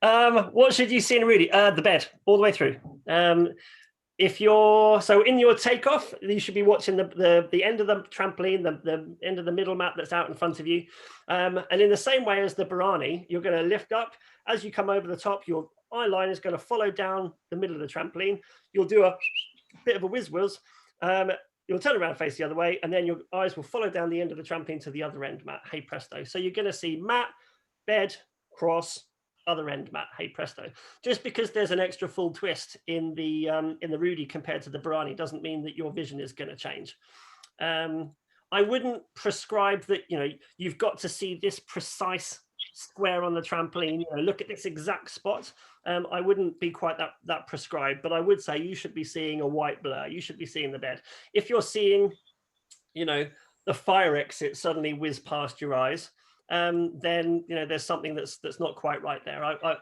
Speaker 3: What should you see in a Rudy? The bed, all the way through. If you're in your takeoff, you should be watching the end of the trampoline, the end of the middle mat that's out in front of you. And in the same way as the Barani, you're going to lift up. As you come over the top, your eye line is going to follow down the middle of the trampoline. You'll do a bit of a whiz. You'll turn around, face the other way, and then your eyes will follow down the end of the trampoline to the other end mat. Hey presto. So you're going to see mat, bed, cross, other end mat, hey presto. Just because there's an extra full twist in the Rudy compared to the Barani doesn't mean that your vision is going to change. I wouldn't prescribe that you've got to see this precise square on the trampoline, look at this exact spot. I wouldn't be quite that prescribed, but I would say you should be seeing a white blur. You should be seeing the bed. If you're seeing the fire exit suddenly whiz past your eyes, then there's something that's not quite right there. I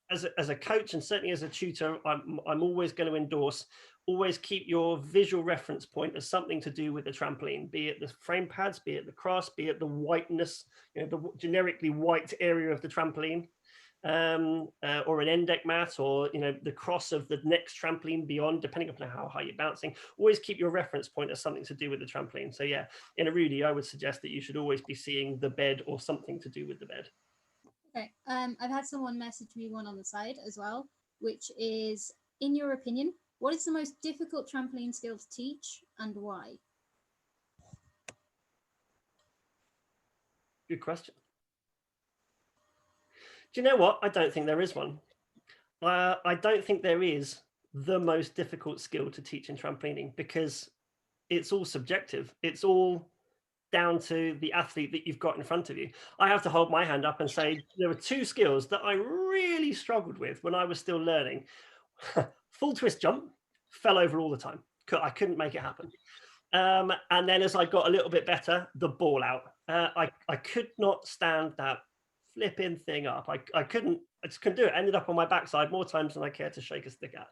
Speaker 3: as a coach, and certainly as a tutor, I'm always going to endorse, always keep your visual reference point as something to do with the trampoline, be it the frame pads, be it the cross, be it the whiteness, the generically white area of the trampoline. or an end deck mat, or the cross of the next trampoline beyond, depending upon how high you're bouncing. Always keep your reference point as something to do with the trampoline. So yeah, in a Rudy, I would suggest that you should always be seeing the bed or something to do with the bed.
Speaker 1: Okay. I've had someone message me one on the side as well, which is, in your opinion, what is the most difficult trampoline skill to teach and why?
Speaker 3: Good question. Do you know what? I don't think there is one. I don't think there is the most difficult skill to teach in trampolining, because it's all subjective. It's all down to the athlete that you've got in front of you. I have to hold my hand up and say there were two skills that I really struggled with when I was still learning. Full twist jump, fell over all the time. I couldn't make it happen. And then as I got a little bit better, the ball out. I could not stand that flipping thing up. I just couldn't do it. I ended up on my backside more times than I cared to shake a stick at.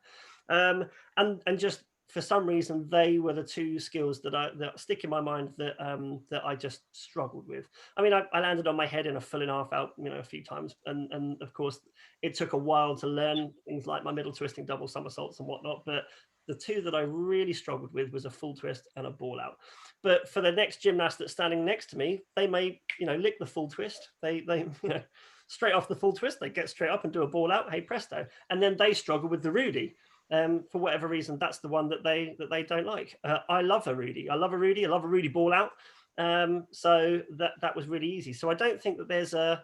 Speaker 3: And just for some reason, they were the two skills that stick in my mind that I just struggled with. I mean, I landed on my head in a full and half out, a few times, and of course, it took a while to learn things like my middle twisting, double somersaults, and whatnot. But the two that I really struggled with was a full twist and a ball out. But for the next gymnast that's standing next to me, they may, lick the full twist. They straight off the full twist, they get straight up and do a ball out. Hey presto! And then they struggle with the Rudy. For whatever reason, that's the one that they don't like. I love a Rudy. I love a Rudy ball out. So that was really easy. So I don't think that there's a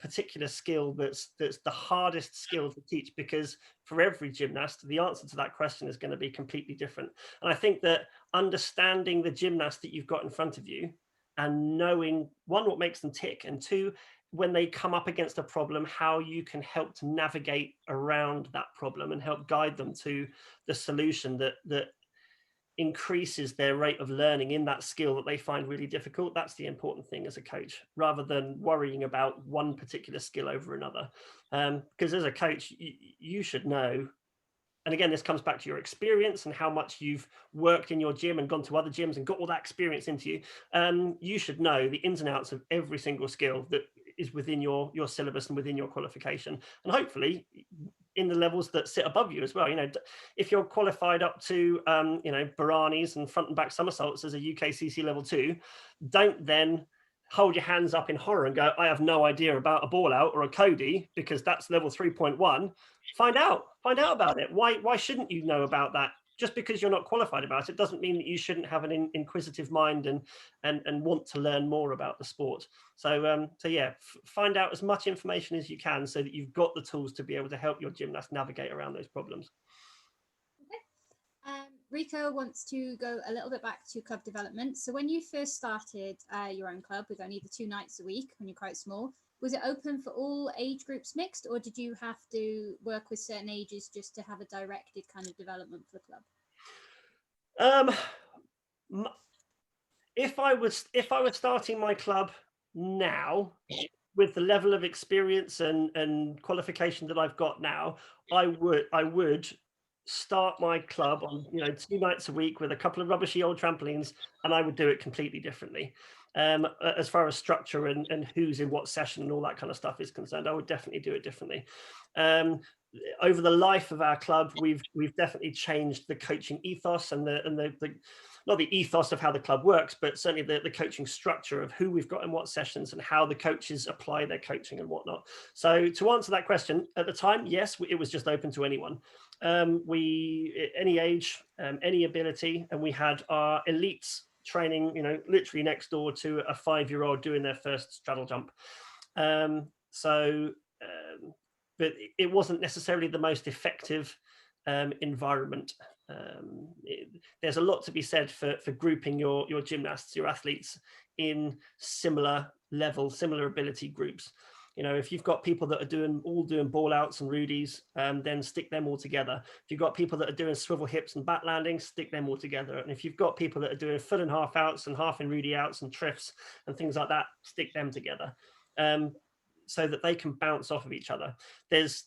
Speaker 3: particular skill that's the hardest skill to teach, because for every gymnast, the answer to that question is going to be completely different. And I think that understanding the gymnast that you've got in front of you and knowing, one, what makes them tick, and two, when they come up against a problem, how you can help to navigate around that problem and help guide them to the solution that increases their rate of learning in that skill that they find really difficult. That's the important thing as a coach, rather than worrying about one particular skill over another. Because as a coach, you should know, and again, this comes back to your experience and how much you've worked in your gym and gone to other gyms and got all that experience into you. You should know the ins and outs of every single skill that is within your syllabus and within your qualification, and hopefully in the levels that sit above you as well. If you're qualified up to Baranis and front and back somersaults as a UKCC level 2, don't then hold your hands up in horror and go, I have no idea about a ball out or a Cody, because that's level 3.1. Find out about it. Why shouldn't you know about that? Just because you're not qualified about it doesn't mean that you shouldn't have an inquisitive mind and want to learn more about the sport. So yeah, find out as much information as you can so that you've got the tools to be able to help your gymnast navigate around those problems.
Speaker 1: Okay. Rico wants to go a little bit back to club development. So when you first started your own club with only the 2 nights a week, when you're quite small, was it open for all age groups mixed, or did you have to work with certain ages just to have a directed kind of development for the club?
Speaker 3: If I was starting my club now with the level of experience and qualification that I've got now, I would start my club on 2 nights a week with a couple of rubbishy old trampolines, and I would do it completely differently. As far as structure and who's in what session and all that kind of stuff is concerned, I would definitely do it differently. Over the life of our club, we've definitely changed the coaching ethos and the not the ethos of how the club works, but certainly the coaching structure of who we've got in what sessions and how the coaches apply their coaching and whatnot. So to answer that question, at the time, yes, it was just open to anyone. Any age, any ability, and we had our elites training, literally next door to a 5-year-old doing their first straddle jump. But it wasn't necessarily the most effective environment. There's a lot to be said for grouping your gymnasts, your athletes, in similar level, similar ability groups. If you've got people that are all doing ball outs and Rudies, then stick them all together. If you've got people that are doing swivel hips and back landings, stick them all together. And if you've got people that are doing full and half outs and half in Rudy outs and triffs and things like that, stick them together. So that they can bounce off of each other. There's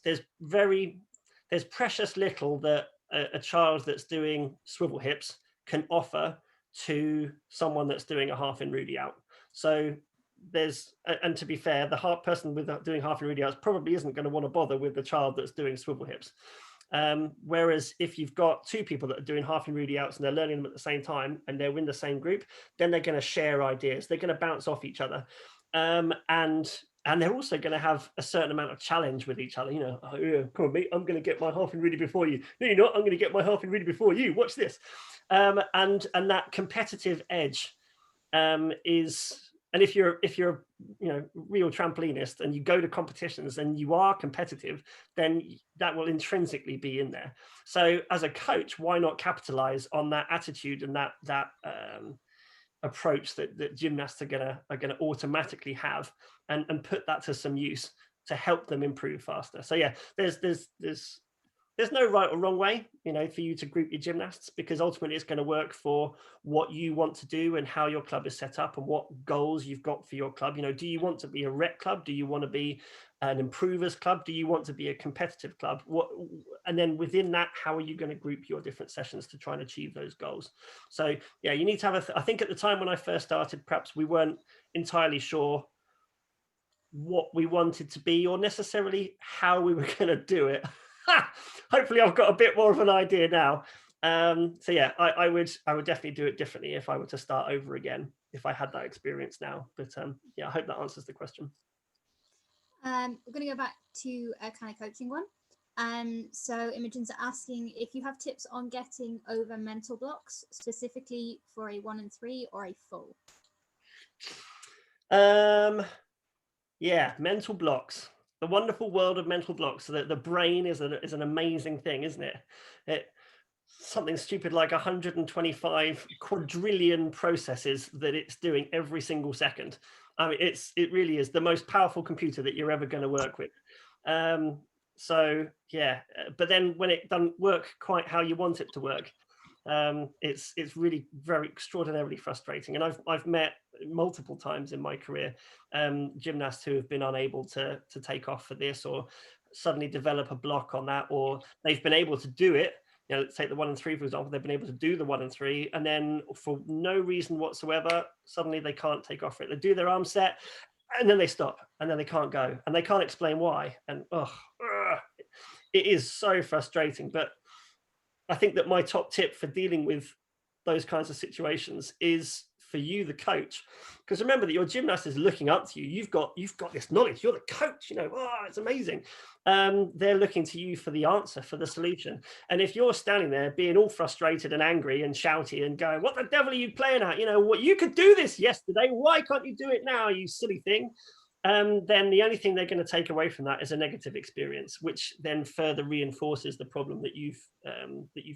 Speaker 3: precious little that a child that's doing swivel hips can offer to someone that's doing a half in Rudy out. So and to be fair, the person doing half and readouts probably isn't going to want to bother with the child that's doing swivel hips. Whereas if you've got two people that are doing half and Rudy outs and they're learning them at the same time and they're in the same group, then they're going to share ideas. They're going to bounce off each other. And they're also going to have a certain amount of challenge with each other. You know, oh, yeah, come on, mate, I'm going to get my half and Rudy before you. No, you're not. I'm going to get my half and Rudy before you. Watch this. And that competitive edge is. And if you're real trampolinist and you go to competitions and you are competitive, then that will intrinsically be in there. So as a coach, why not capitalize on that attitude and that approach that gymnasts are gonna automatically have, and put that to some use to help them improve faster. So yeah, there's no right or wrong way, for you to group your gymnasts, because ultimately it's going to work for what you want to do and how your club is set up and what goals you've got for your club. Do you want to be a rec club? Do you want to be an improvers club? Do you want to be a competitive club? And then within that, how are you going to group your different sessions to try and achieve those goals? So yeah, you need to have I think at the time when I first started, perhaps we weren't entirely sure what we wanted to be or necessarily how we were going to do it. Hopefully I've got a bit more of an idea now. So yeah, I would definitely do it differently if I were to start over again, if I had that experience now. But yeah, I hope that answers the question.
Speaker 1: We're going to go back to a kind of coaching one. So Imogen's asking if you have tips on getting over mental blocks, specifically for a 1 and 3 or a full.
Speaker 3: Yeah, mental blocks. The wonderful world of mental blocks. So that the brain is an amazing thing, isn't it? Something stupid like 125 quadrillion processes that it's doing every single second. I mean, it really is the most powerful computer that you're ever going to work with. So yeah, but then when it doesn't work quite how you want it to work, it's really very extraordinarily frustrating. And I've met multiple times in my career gymnasts who have been unable to take off for this, or suddenly develop a block on that, or they've been able to do it. Let's take the 1 and 3 for example. They've been able to do the 1 and 3, and then for no reason whatsoever, suddenly they can't take off it. They do their arm set, and then they stop, and then they can't go, and they can't explain why. And it is so frustrating. But I think that my top tip for dealing with those kinds of situations is for you, the coach, because remember that your gymnast is looking up to you. You've got this knowledge. You're the coach. It's amazing. They're looking to you for the answer, for the solution. And if you're standing there being all frustrated and angry and shouty and going, "What the devil are you playing at? What, you could do this yesterday. Why can't you do it now, you silly thing?" Then the only thing they're going to take away from that is a negative experience, which then further reinforces the problem that you've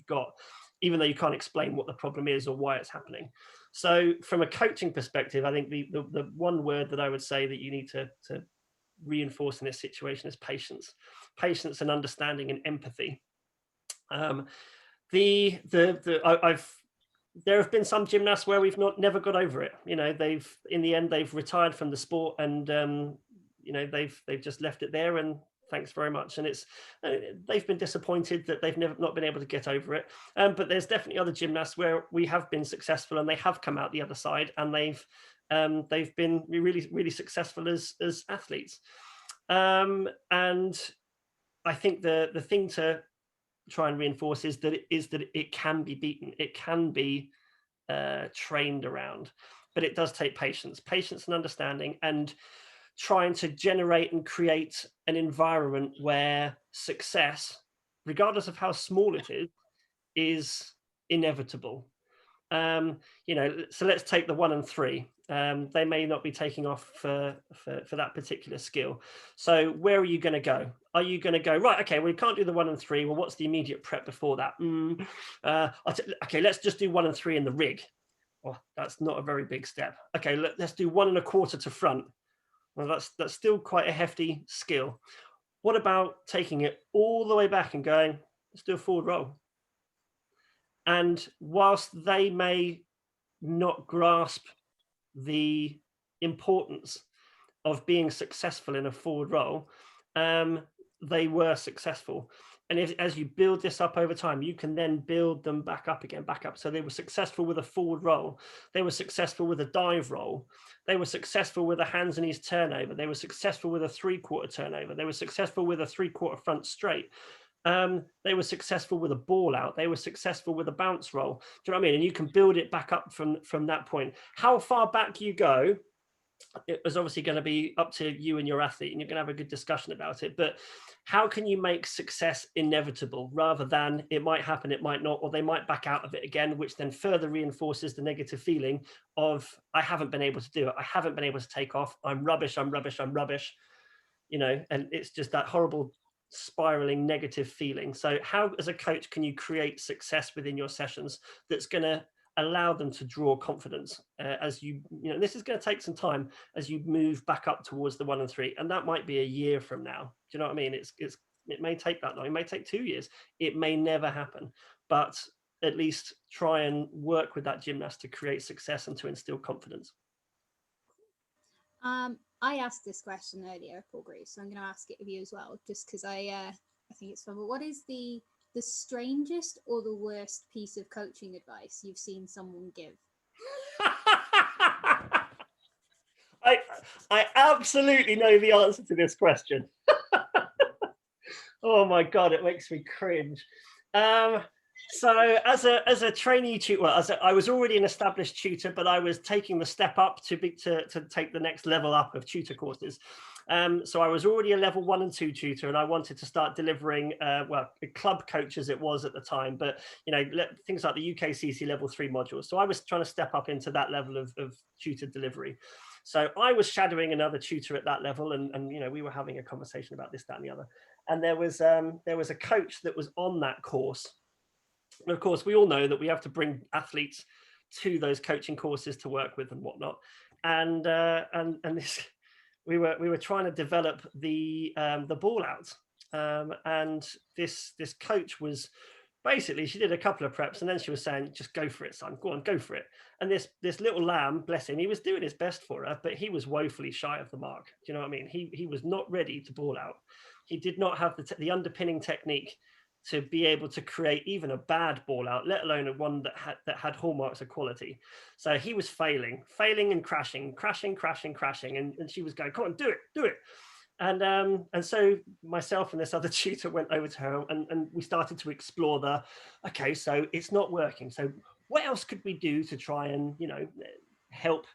Speaker 3: got, even though you can't explain what the problem is or why it's happening. So from a coaching perspective, I think the one word that I would say that you need to reinforce in this situation is patience and understanding and empathy. There have been some gymnasts where we've never got over it. In the end they've retired from the sport, and they've just left it there, and thanks very much. And they've been disappointed that they've not been able to get over it. But there's definitely other gymnasts where we have been successful, and they have come out the other side, and they've been really, really successful as athletes. And I think the thing to try and reinforce is that it can be beaten. It can be trained around, but it does take patience and understanding, and trying to generate and create an environment where success, regardless of how small it is inevitable. So let's take the 1 and 3. They may not be taking off for that particular skill. So where are you going to go? Are you going to go, right, okay, we can't do the 1 and 3. Well, what's the immediate prep before that? Okay, let's just do 1 and 3 in the rig. Well, that's not a very big step. Okay, let's do 1 1/4 to front. Well, that's still quite a hefty skill. What about taking it all the way back and going, let's do a forward roll? And whilst they may not grasp the importance of being successful in a forward roll, they were successful. And as you build this up over time, you can then build them back up again, back up. So they were successful with a forward roll. They were successful with a dive roll. They were successful with a hands and knees turnover. They were successful with a 3/4 turnover. They were successful with a 3/4 front straight. They were successful with a ball out. They were successful with a bounce roll. Do you know what I mean? And you can build it back up from that point. How far back you go, it was obviously going to be up to you and your athlete, and you're going to have a good discussion about it. But how can you make success inevitable rather than it might happen, it might not, or they might back out of it again, which then further reinforces the negative feeling of, I haven't been able to do it. I haven't been able to take off. I'm rubbish. I'm rubbish. I'm rubbish. You know, and it's just that horrible spiraling negative feeling. So how, as a coach, can you create success within your sessions that's going to allow them to draw confidence as you know, this is going to take some time as you move back up towards the 1 and 3, and that might be a year from now. Do you know what I mean? It may take that long. It may take 2 years. It may never happen, but at least try and work with that gymnast to create success and to instill confidence.
Speaker 1: I asked this question earlier, Paul Greaves, so I'm going to ask it of you as well, just because I think it's fun. But what is the strangest or the worst piece of coaching advice you've seen someone give?
Speaker 3: I absolutely know the answer to this question. Oh my God, it makes me cringe. So as a trainee tutor, I was already an established tutor, but I was taking the step up to take the next level up of tutor courses. So I was already a level 1 and 2 tutor, and I wanted to start delivering, club coach as it was at the time, but you know, things like the UKCC level 3 modules. So I was trying to step up into that level of tutor delivery. So I was shadowing another tutor at that level, and you know, we were having a conversation about this, that, and the other. And there was a coach that was on that course. And of course, we all know that we have to bring athletes to those coaching courses to work with and whatnot. And this, we were trying to develop the ball out. And this coach was basically, she did a couple of preps and then she was saying, just go for it, son. Go on, go for it. And this little lamb, bless him, he was doing his best for her, but he was woefully shy of the mark. Do you know what I mean? He was not ready to ball out. He did not have the underpinning technique to be able to create even a bad ball out, let alone one that had hallmarks of quality. So he was failing and crashing. And she was going, come on, do it. And so myself and this other tutor went over to her, and we started to explore okay, so it's not working. So what else could we do to try and, you know, help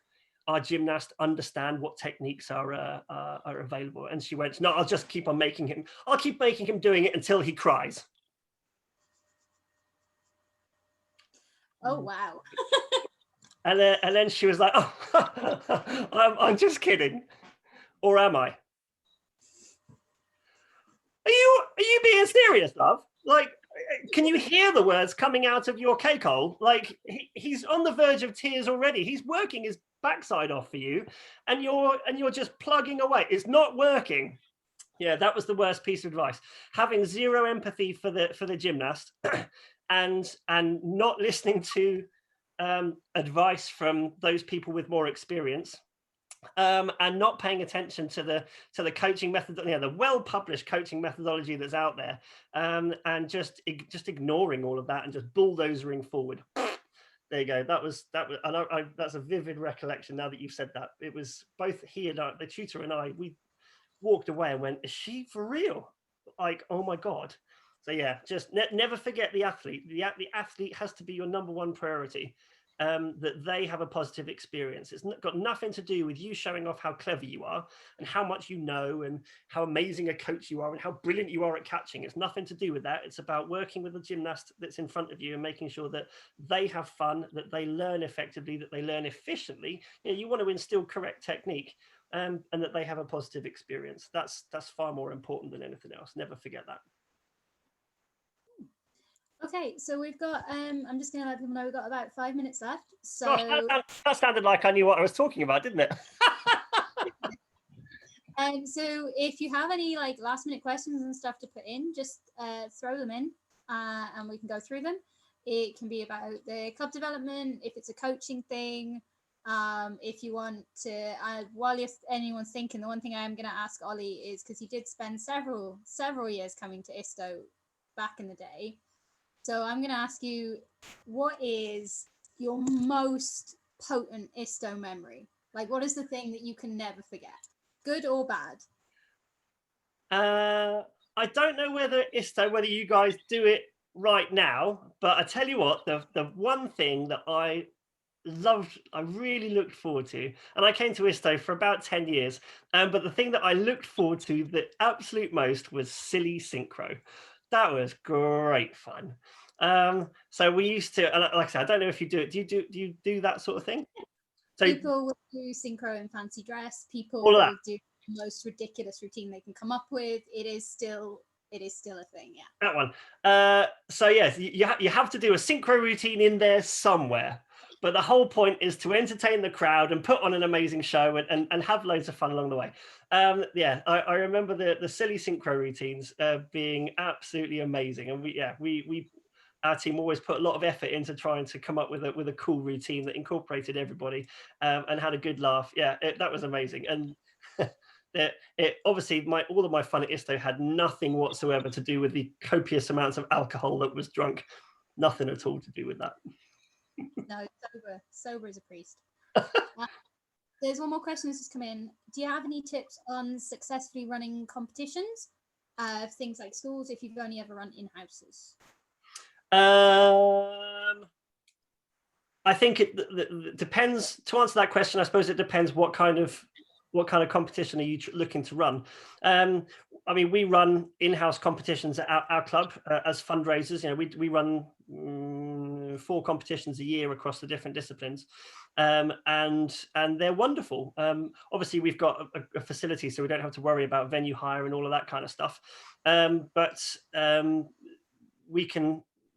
Speaker 3: our gymnast understand what techniques are available? And she went, no, I'll keep making him doing it until he cries.
Speaker 1: Oh, wow.
Speaker 3: And then she was like, oh, I'm just kidding. Or am I? Are you being serious, love? Like, can you hear the words coming out of your cake hole? Like, he's on the verge of tears already. He's working his backside off for you, and you're just plugging away. It's not working. Yeah, that was the worst piece of advice. Having zero empathy for the gymnast, and not listening to advice from those people with more experience. And not paying attention to the coaching method, you know, the well-published coaching methodology that's out there, and just ignoring all of that and just bulldozering forward. There you go. That was, and that's a vivid recollection now that you've said that. It was both he and I, the tutor and I, we walked away and went, is she for real? Like, oh my God. So yeah, just never forget the athlete. The athlete has to be your number one priority. That they have a positive experience. It's got nothing to do with you showing off how clever you are and how much you know and how amazing a coach you are and how brilliant you are at catching. It's nothing to do with that. It's about working with the gymnast that's in front of you and making sure that they have fun, that they learn effectively, that they learn efficiently. You know, you want to instill correct technique, and that they have a positive experience. That's far more important than anything else. Never forget that.
Speaker 1: Okay, so we've got, I'm just going to let people know we've got about 5 minutes left. So
Speaker 3: gosh, that sounded like I knew what I was talking about, didn't it?
Speaker 1: So if you have any like last minute questions and stuff to put in, just throw them in and we can go through them. It can be about the club development, if it's a coaching thing, if you want to, while anyone's thinking, the one thing I am going to ask Ollie is, because he did spend several years coming to ISTO back in the day. So I'm going to ask you, what is your most potent ISTO memory? Like, what is the thing that you can never forget, good or bad?
Speaker 3: I don't know whether you guys do it right now, but I tell you what, the one thing that I really looked forward to, and I came to ISTO for about 10 years, but the thing that I looked forward to the absolute most was silly synchro. That was great fun. So we used to, and like I said, I don't know if you do it. Do you do that sort of thing? So
Speaker 1: People will do synchro in fancy dress. People
Speaker 3: all of
Speaker 1: will
Speaker 3: that.
Speaker 1: do the most ridiculous routine they can come up with. It is still a thing, yeah.
Speaker 3: That one. So yes, you have to do a synchro routine in there somewhere. But the whole point is to entertain the crowd and put on an amazing show and have loads of fun along the way. Yeah, I remember the silly synchro routines being absolutely amazing. And we our team always put a lot of effort into trying to come up with a cool routine that incorporated everybody and had a good laugh. Yeah, that was amazing. And it obviously all of my fun at ISTO had nothing whatsoever to do with the copious amounts of alcohol that was drunk. Nothing at all to do with that.
Speaker 1: No, sober as a priest. There's one more question that's just come in. Do you have any tips on successfully running competitions? Things like schools, if you've only ever run in-houses?
Speaker 3: I think it depends. To answer that question, I suppose it depends what kind of competition are you looking to run. I mean, we run in-house competitions at our club as fundraisers. You know, we run 4 competitions a year across the different disciplines, and they're wonderful. Obviously, we've got a facility, so we don't have to worry about venue hire and all of that kind of stuff. But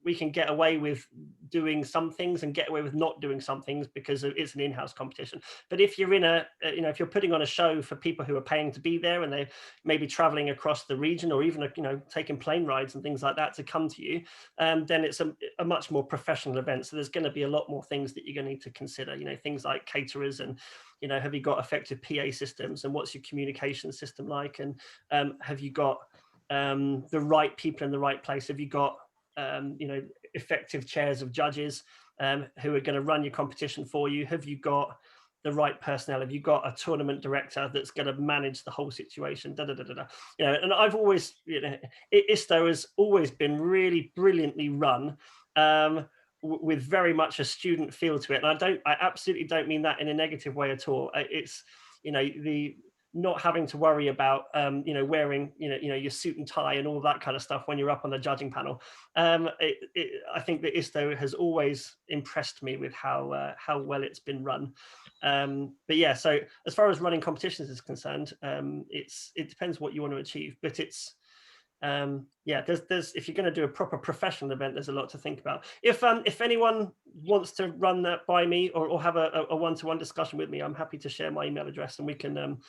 Speaker 3: we can get away with doing some things and get away with not doing some things because it's an in-house competition. But if you're if you're putting on a show for people who are paying to be there and they may be traveling across the region or even taking plane rides and things like that to come to you, then it's a much more professional event. So there's going to be a lot more things that you're going to need to consider. Things like caterers and have you got effective PA systems and what's your communication system like, and have you got the right people in the right place? Have you got effective chairs of judges who are going to run your competition for you? Have you got the right personnel? Have you got a tournament director that's going to manage the whole situation? And I've always, ISTO has always been really brilliantly run with very much a student feel to it. And I absolutely don't mean that in a negative way at all. It's, the not having to worry about wearing your suit and tie and all that kind of stuff when you're up on the judging panel. I think that ISTO has always impressed me with how well it's been run. But yeah, so as far as running competitions is concerned, it depends what you want to achieve, but it's there's if you're going to do a proper professional event, there's a lot to think about. If anyone wants to run that by me or have a one-to-one discussion with me, I'm happy to share my email address and we can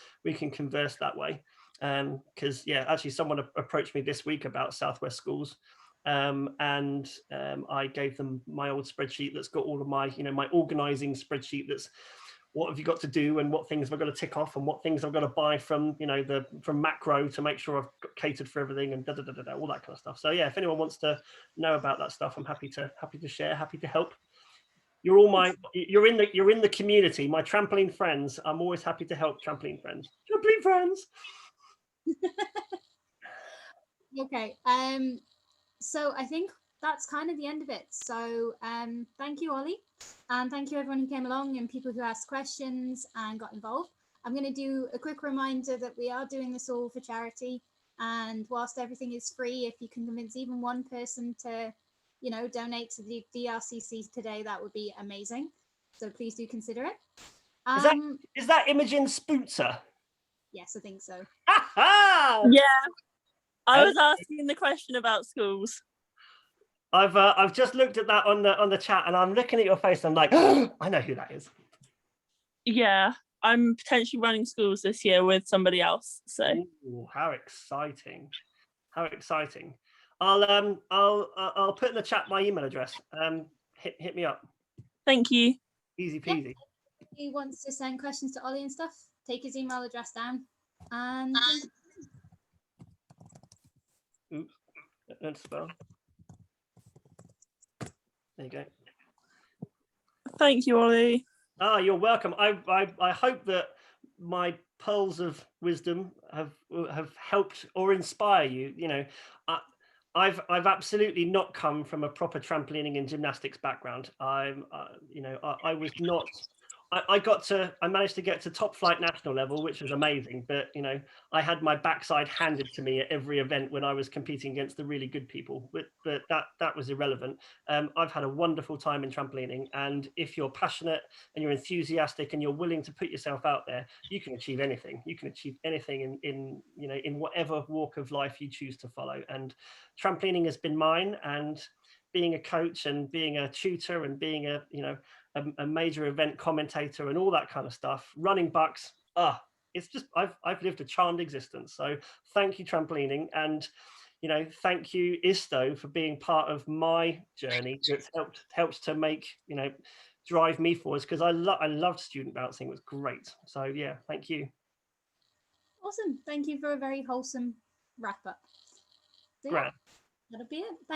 Speaker 3: converse that way. Because actually someone approached me this week about Southwest Schools, and I gave them my old spreadsheet that's got all of my my organizing spreadsheet that's what have you got to do and what things have I got to tick off and what things I've got to buy from from macro to make sure I've catered for everything and all that kind of stuff. So yeah, if anyone wants to know about that stuff, I'm happy to share, happy to help. You're in the community, my trampoline friends. I'm always happy to help trampoline friends.
Speaker 1: Okay. So I think that's kind of the end of it. So thank you, Ollie. And thank you everyone who came along and people who asked questions and got involved. I'm going to do a quick reminder that we are doing this all for charity. And whilst everything is free, if you can convince even one person to, donate to the DRCC today, that would be amazing. So please do consider it.
Speaker 3: Is that Imogen Spootser?
Speaker 1: Yes, I think so.
Speaker 2: Yeah, I was asking the question about schools.
Speaker 3: I've just looked at that on the chat and I'm looking at your face and I'm like, oh, I know who that is.
Speaker 2: Yeah, I'm potentially running schools this year with somebody else. So
Speaker 3: ooh, how exciting. I'll put in the chat my email address. Hit me up.
Speaker 2: Thank you.
Speaker 3: Easy peasy.
Speaker 1: Yeah. If he wants to send questions to Ollie and stuff, take his email address down and
Speaker 3: oops. learn to spell. There you go.
Speaker 2: Thank you, Ollie.
Speaker 3: Ah, you're welcome. I hope that my pearls of wisdom have helped or inspire you. You know, I've absolutely not come from a proper trampolining and gymnastics background. I was not. I managed to get to top flight national level, which was amazing. But you know, I had my backside handed to me at every event when I was competing against the really good people. But that was irrelevant. I've had a wonderful time in trampolining, and if you're passionate and you're enthusiastic and you're willing to put yourself out there, you can achieve anything. You can achieve anything in whatever walk of life you choose to follow. And trampolining has been mine, and being a coach and being a tutor and being a major event commentator and all that kind of stuff, running bucks, it's just I've lived a charmed existence. So thank you, trampolining, and thank you, ISTO, for being part of my journey. That's helped to make drive me forwards, because I loved student bouncing. It was great. So yeah, thank you.
Speaker 1: Awesome. Thank you for a very wholesome wrap up. So, yeah, that'll be it. Thank